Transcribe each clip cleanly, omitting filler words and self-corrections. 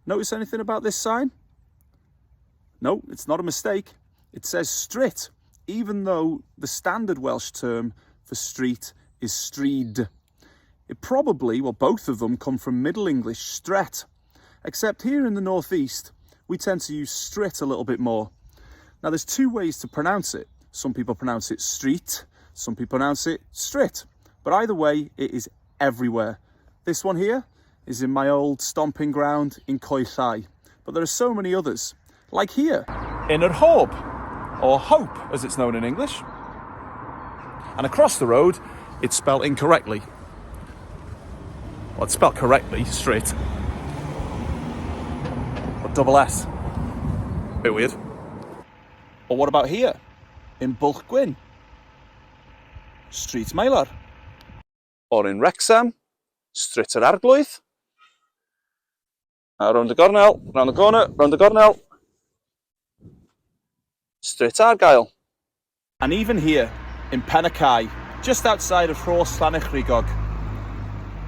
Notice anything about this sign? No, it's not a mistake. It says Stryt, even though the standard Welsh term for street is Stryd. It probably, well, both of them come from Middle English Stret, except here in the northeast, we tend to use Stryt a little bit more. Now, there's two ways to pronounce it. Some people pronounce it Stryt, some people pronounce it Stryt, but either way, it is everywhere. This one here is in my old stomping ground in Coelhau, but there are so many others, like here in Yr Hob, or Hope as it's known in English. And across the road, it's spelled incorrectly. Well, it's spelled correctly, Stryt, but double S. Bit weird. Or what about here in Bwlch-gwyn? Stryd Meilar. Or in Wrexham, Stryt yr Arglwydd. Round the gornel, round the corner, round the gornel. Stryt Argyle. And even here in Penacai, just outside of Rhos Llanechrigog,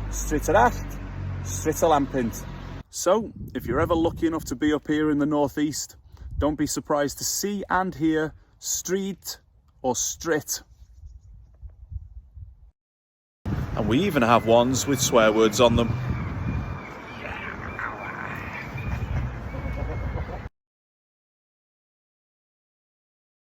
Stryt yr Allt, Stryt y Lampint. So, if you're ever lucky enough to be up here in the northeast, don't be surprised to see and hear Stryd or Stryt. And we even have ones with swear words on them.